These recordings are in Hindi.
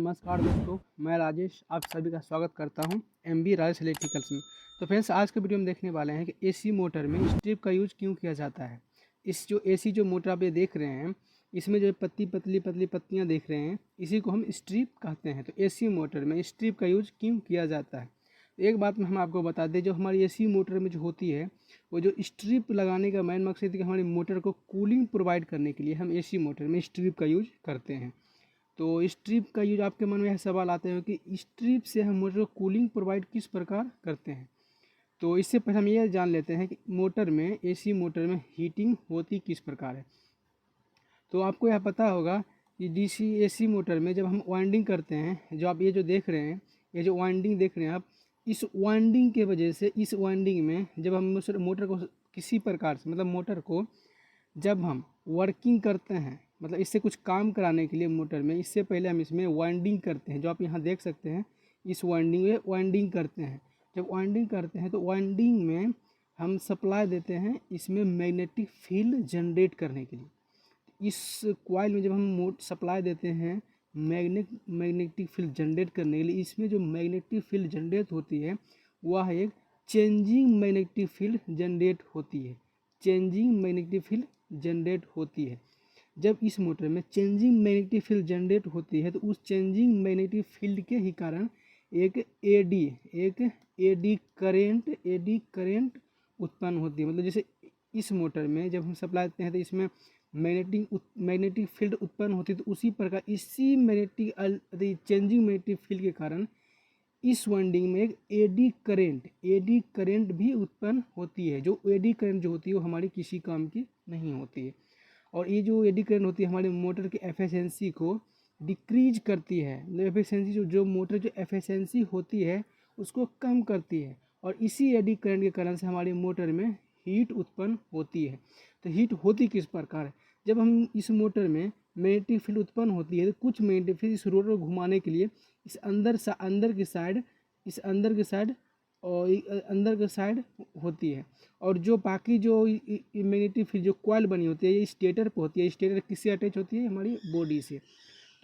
नमस्कार दोस्तों, मैं राजेश आप सभी का स्वागत करता हूं एमबी राजेश इलेक्ट्रिकल्स में। तो फ्रेंड्स, आज के वीडियो में देखने वाले हैं कि एसी मोटर में स्ट्रिप का यूज क्यों किया जाता है। इस जो एसी जो मोटर आप ये देख रहे हैं, इसमें जो पतली पतली पत्तियां देख रहे हैं, इसी को हम स्ट्रिप कहते हैं। तो एसी मोटर में स्ट्रिप का यूज क्यों किया जाता है, तो एक बात में हम आपको बता दें, जो हमारी एसी मोटर में जो होती है, वो जो स्ट्रिप लगाने का मेन मकसद है कि हमारी मोटर को कूलिंग प्रोवाइड करने के लिए हम एसी मोटर में स्ट्रिप का यूज करते हैं। तो स्ट्रिप का यूज आपके मन में यह सवाल आते हैं कि स्ट्रिप से हम मोटर को कूलिंग प्रोवाइड किस प्रकार करते हैं। तो इससे पहले हम ये जान लेते हैं कि मोटर में, एसी मोटर में हीटिंग होती किस प्रकार है। तो आपको यह पता होगा कि डीसी एसी मोटर में जब हम वाइंडिंग करते हैं, जो आप ये जो देख रहे हैं, ये जो वाइंडिंग देख रहे हैं आप, इस वाइंडिंग के वजह से, इस वाइंडिंग में जब हम मोटर को किसी प्रकार से, मतलब मोटर को जब हम वर्किंग करते हैं, मतलब इससे कुछ काम कराने के लिए मोटर में, इससे पहले हम इसमें वाइंडिंग करते हैं। जो आप यहाँ देख सकते हैं, इस वाइंडिंग में वाइंडिंग करते हैं। जब वाइंडिंग करते हैं तो वाइंडिंग में हम सप्लाई देते हैं इसमें मैग्नेटिक फील्ड जनरेट करने के लिए। इस कॉइल में जब हम सप्लाई देते हैं मैग्नेटिक फील्ड जनरेट करने के लिए, इसमें जो मैग्नेटिक फील्ड जनरेट होती है वह एक चेंजिंग मैग्नेटिक फील्ड जनरेट होती है। चेंजिंग मैग्नेटिक फील्ड जनरेट होती है। जब इस मोटर में चेंजिंग मैग्नेटिक फील्ड जनरेट होती है तो उस चेंजिंग मैग्नेटिक फील्ड के ही कारण एक एडी करेंट उत्पन्न होती है। मतलब जैसे इस मोटर में जब हम सप्लाई देते हैं तो इसमें मैग्नेटिक फील्ड उत्पन्न होती है, तो उसी प्रकार इसी चेंजिंग मैग्नेटिक फील्ड के कारण इस वाइंडिंग में एक एडी करेंट भी उत्पन्न होती है। जो एडी करेंट जो होती है वो हमारी किसी काम की नहीं होती है। और ये जो एडी करंट होती है हमारे मोटर की एफिशिएंसी को डिक्रीज करती है। एफिशिएंसी जो मोटर जो एफिशिएंसी होती है उसको कम करती है। और इसी एडी करंट के कारण से हमारी मोटर में हीट उत्पन्न होती है। तो हीट होती किस प्रकार है, जब हम इस मोटर में मैग्नेटिक फील्ड उत्पन्न होती है तो कुछ मैग्नेटिक फील्ड इस रोटर को घुमाने के लिए इस अंदर की साइड होती है। और जो बाकी जो मैग्नेटिक फील्ड जो कॉइल बनी होती है ये स्टेटर पे होती है। स्टेटर किससे अटैच होती है, हमारी बॉडी से।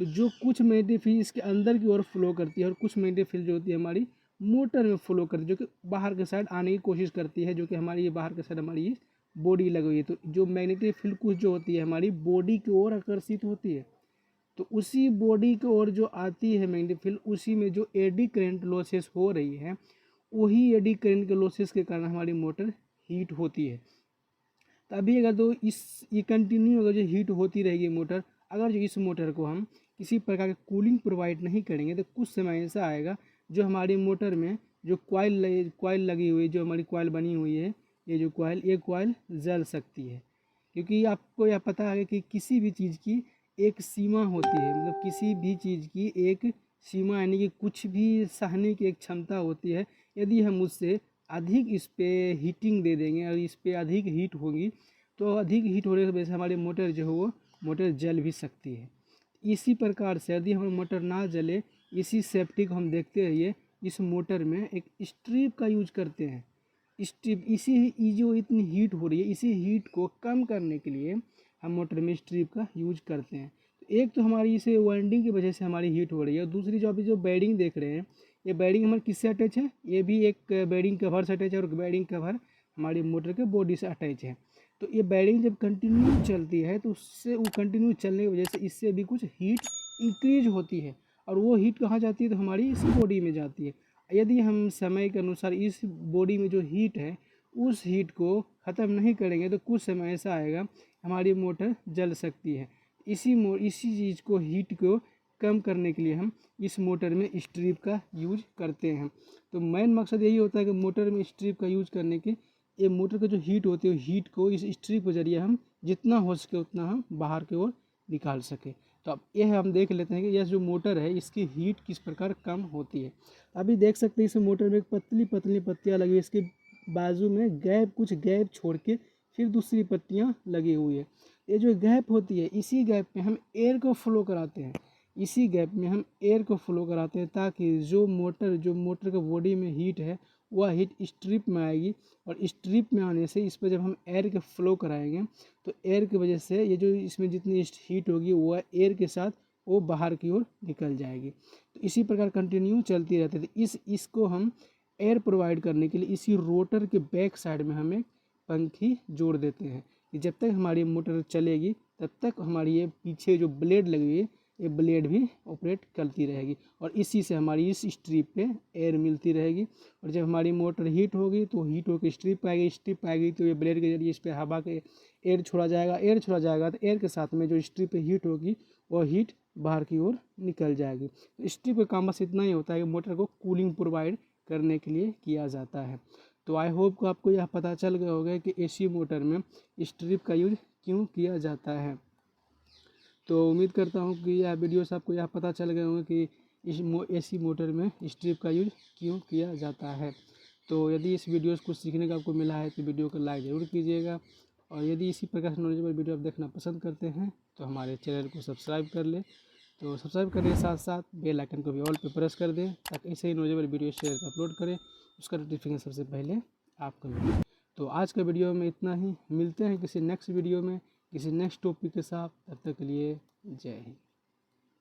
तो जो कुछ मैग्नेटिक फील्ड इसके अंदर की ओर फ्लो करती है और कुछ मैग्नेटिक फील्ड जो होती है हमारी मोटर में फ्लो करती है, जो कि बाहर के साइड आने की कोशिश करती है, जो कि हमारी ये बाहर के साइड हमारी ये बॉडी लगी हुई है। तो जो मैग्नेटिक फील्ड कुछ जो होती है हमारी बॉडी की ओर आकर्षित होती है, तो उसी बॉडी की ओर जो आती है मैग्नेटिक फील्ड, उसी में जो एडी करंट लॉसेस हो रही है, वही एडी करंट के लॉसेस के कारण हमारी मोटर हीट होती है। तभी अगर तो ये कंटिन्यू अगर जो हीट होती रहेगी मोटर, अगर जो इस मोटर को हम किसी प्रकार की कूलिंग प्रोवाइड नहीं करेंगे तो कुछ समय ऐसा आएगा जो हमारी मोटर में जो कॉइल लगी हुई, जो हमारी कॉइल बनी हुई है, ये कॉइल जल सकती है। क्योंकि आपको यह पता है कि किसी भी चीज़ की एक सीमा होती है। मतलब किसी भी चीज़ की एक सीमा, यानी कि कुछ भी सहने की एक क्षमता होती है। यदि हम उससे अधिक इस पे हीटिंग दे देंगे और इस पे अधिक हीट होगी तो अधिक हीट होने की वजह से हमारी मोटर जो है वो मोटर जल भी सकती है। इसी प्रकार से यदि हमारी मोटर ना जले, इसी सेफ्टी को हम देखते रहिए, इस मोटर में एक स्ट्रिप का यूज करते हैं। स्ट्रिप इसी जो इतनी हीट हो रही है, इसी हीट को कम करने के लिए हम मोटर में स्ट्रिप का यूज करते हैं। तो एक तो हमारी इसे वाइंडिंग की वजह से हमारी हीट हो रही है, और दूसरी जो अभी जो बेयरिंग देख रहे हैं, ये बेयरिंग हमारे किससे अटैच है, ये भी एक बेयरिंग कवर से अटैच है, और बेयरिंग कवर हमारी मोटर के बॉडी से अटैच है। तो ये बेयरिंग जब कंटिन्यू चलती है तो उससे वो कंटिन्यू चलने की वजह से इससे भी कुछ हीट इंक्रीज होती है, और वो हीट कहाँ जाती है, तो हमारी इसी बॉडी में जाती है। यदि हम समय के अनुसार इस बॉडी में जो हीट है उस हीट को ख़त्म नहीं करेंगे तो कुछ समय ऐसा आएगा हमारी मोटर जल सकती है। इसी चीज़ को, हीट को कम करने के लिए हम इस मोटर में स्ट्रिप का यूज करते हैं। तो मेन मकसद यही होता है कि मोटर में स्ट्रिप का यूज करने के, ये मोटर का जो हीट होती है हीट को इस स्ट्रिप के जरिए हम जितना हो सके उतना हम बाहर की ओर निकाल सके। तो अब यह हम देख लेते हैं कि यह जो मोटर है इसकी हीट किस प्रकार कम होती है। अभी देख सकते हैं इस मोटर में पतली पतली पत्तियाँ लगी हुई है, इसके बाजू में कुछ गैप छोड़ के फिर दूसरी पत्तियाँ लगी हुई है। ये जो गैप होती है, इसी गैप में हम एयर को फ्लो कराते हैं। इसी गैप में हम एयर को फ्लो कराते हैं ताकि जो मोटर के बॉडी में हीट है वह हीट स्ट्रिप में आएगी, और स्ट्रिप में आने से इस पर जब हम एयर के फ्लो कराएंगे तो एयर की वजह से ये जो इसमें जितनी हीट होगी वह एयर के साथ वो बाहर की ओर निकल जाएगी। तो इसी प्रकार कंटिन्यू चलती रहती है। तो इसको हम एयर प्रोवाइड करने के लिए इसी रोटर के बैक साइड में हम एक पंखी जोड़ देते हैं कि जब तक हमारी मोटर चलेगी तब तक हमारी ये पीछे जो ब्लेड लगी है ये ब्लेड भी ऑपरेट करती रहेगी और इसी से हमारी इस स्ट्रिप पे एयर मिलती रहेगी। और जब हमारी मोटर हीट होगी तो हीट होकर स्ट्रिप आएगी, स्ट्रिप आएगी तो ये ब्लेड के जरिए इस पर हवा के एयर छोड़ा जाएगा, एयर छोड़ा जाएगा तो एयर के साथ में जो स्ट्रिप पे हीट होगी वो हीट बाहर की ओर निकल जाएगी। तो स्ट्रिप का काम बस इतना ही होता है कि मोटर को कूलिंग प्रोवाइड करने के लिए किया जाता है। तो आई होप को आपको यह पता चल गया होगा कि एसी मोटर में स्ट्रिप का यूज क्यों किया जाता है। तो उम्मीद करता हूँ कि यह वीडियो से आपको यह पता चल गए होंगे कि इस एसी मोटर में स्ट्रिप का यूज क्यों किया जाता है। तो यदि इस वीडियो से कुछ सीखने का आपको मिला है तो वीडियो को लाइक ज़रूर कीजिएगा और यदि इसी प्रकार से नॉलेजेबल वीडियो आप देखना पसंद करते हैं तो हमारे चैनल को सब्सक्राइब कर लें। तो सब्सक्राइब करने के साथ साथ बेल आइकन को भी ऑल पे प्रेस कर दें ताकि ऐसे ही नॉलेजेबल वीडियो चैनल पर अपलोड करें उसका नोटिफिकेशन सबसे पहले आपको मिले। तो आज का वीडियो में इतना ही, मिलते हैं किसी नेक्स्ट वीडियो में किसी नेक्स्ट टॉपिक के साथ। तब तक के लिए जय हिंद।